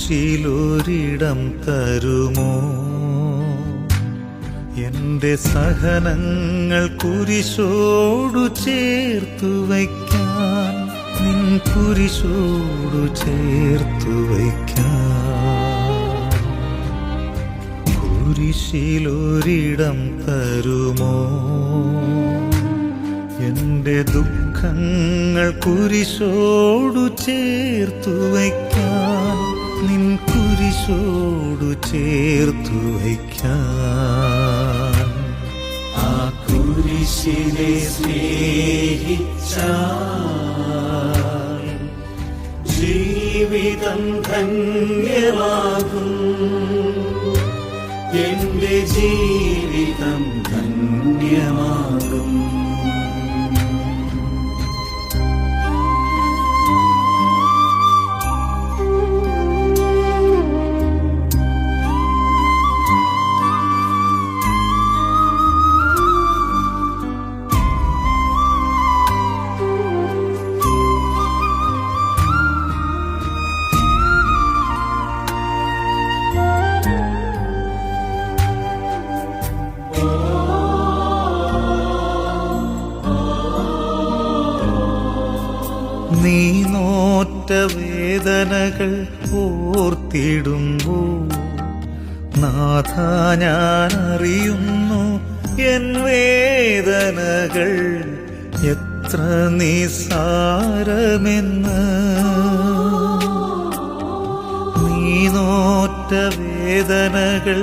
കുരിശിലൊരിടം തരുമോ? എന്റെ സഹനങ്ങൾ കുരിശോടു ചേർത്തു വയ്ക്കാൻ, നിൻ കുരിശോടു ചേർത്തു വയ്ക്കാൻ. കുരിശിലൊരിടം തരുമോ? എന്റെ ദുഃഖങ്ങൾ കുരിശോടു ചേർത്തു വയ്ക്കാൻ, നിൻ കുരിശോടു ചേർത്തു വയ്ക്കാൻ. ആ കുരിശിനെ സ്നേഹിച്ചാൽ ജീവിതം ധന്യമാകും, എന്റെ ജീവിതം ധന്യമാകും. നീ നോറ്റ വേദനകൾ ഓർത്തിടുമ്പോൾ നാഥ ഞാൻ അറിയുന്നു എൻ വേദനകൾ എത്ര നിസ്സാരമെന്ന്. നീ നോറ്റ വേദനകൾ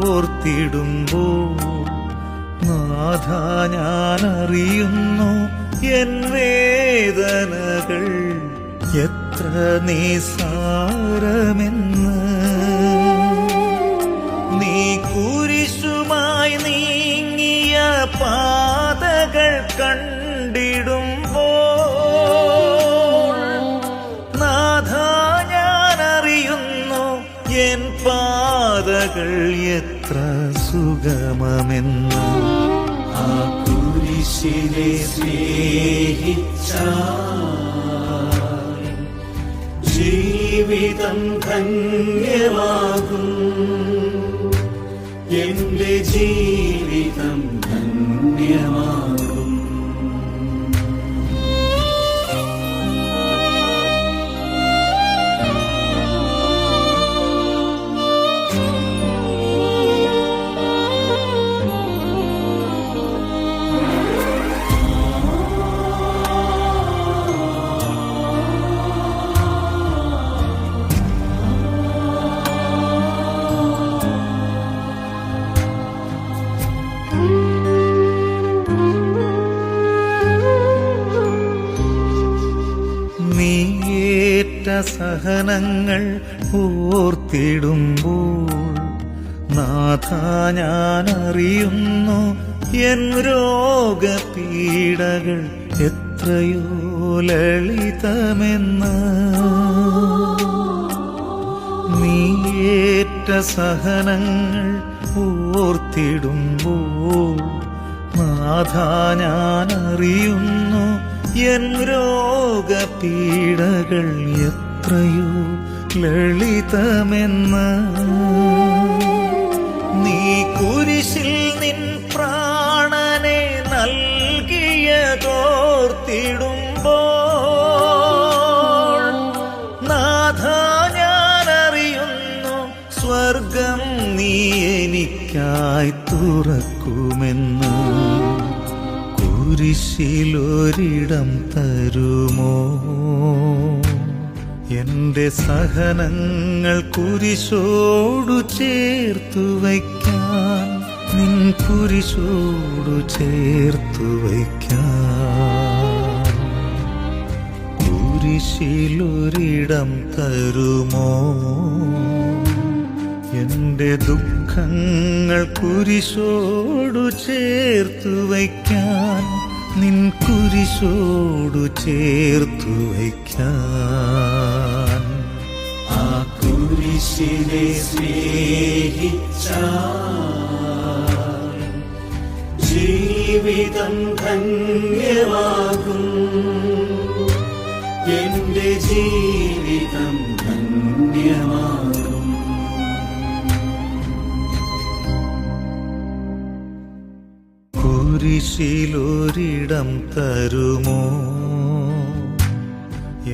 ഓർത്തിടുമ്പോൾ നാഥ ഞാൻ അറിയുന്നു എൻ വേദനകൾ എത്ര നിസ്സാരമെന്ന്. നീ കുരിശുമായി നീങ്ങിയ പാതകൾ കണ്ടിടുമ്പോൾ നാഥ ഞാൻ അറിയുന്നു എൻ പാതകൾ എത്ര സുഗമമെന്ന്. ആ കുരിശിനെ സ്നേഹിച്ചാൽ ജീവിതം ധന്യമാകും, എന്റെ ജീവിതം ധന്യമാകും. നീയേറ്റ സഹനങ്ങൾ ഓർത്തിടുമ്പോൾ നാഥ ഞാൻ അറിയുന്നു എൻ രോഗപീഡകൾ എത്രയോ ലളിതമെന്ന്. നീയേറ്റ സഹനങ്ങൾ ഓർത്തിടുമ്പോൾ നാഥ ഞാൻ അറിയുന്നു എൻ രോഗപീഡകൾ എത്രയോ ലളിതമെന്ന്. നീ കുരിശിൽ നിൻ പ്രാണനെ നൽകിയതോർത്തിടുമ്പോൾ നാഥ ഞാൻ അറിയുന്നു സ്വർഗം നീ എനിക്കായി തുറക്കുമെന്ന്. കുരിശിലൊരിടം തരുമോ? എന്റെ സഹനങ്ങൾ കുരിശോടു ചേർത്തു വയ്ക്കാൻ, നിൻ കുരിശോടു ചേർത്തു വയ്ക്കാൻ. കുരിശിലൊരിടം തരുമോ? എന്റെ ദുഃഖങ്ങൾ കുരിശോടു ചേർത്തു വയ്ക്കാൻ, നിൻ കുരിശോടു ചേർത്തു വയ്ക്കാൻ. ആ കുരിശിനെ സ്നേഹിച്ചാൽ ജീവിതം ധന്യമാകും, എന്റെ ജീവിതം ധന്യ ധന്യമാകും. കുരിശിലൊരിടം തരുമോ?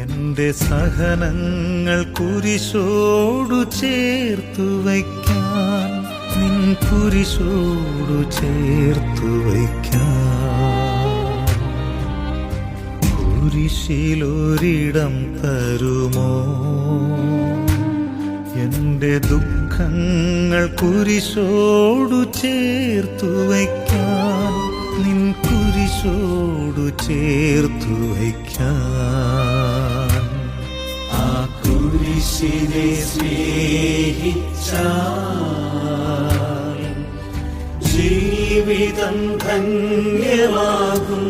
എന്റെ സഹനങ്ങൾ കുരിശോടു ചേർത്തു വയ്ക്കാൻ, നിൻ കുരിശോടു ചേർത്തു വയ്ക്കാൻ. കുരിശിലൊരിടം തരുമോ? എന്റെ ദുഃഖങ്ങൾ കുരിശോടു ചേർത്തു വയ്ക്കാൻ, നിൻ കുരിശോടു ചേർത്തു വയ്ക്കാൻ. ആ കുരിശിനെ സ്നേഹിച്ചാൽ ജീവിതം ധന്യമാകും.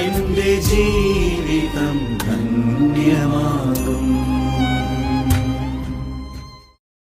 എന്റെ ജീവിതം ധന്യമാകും.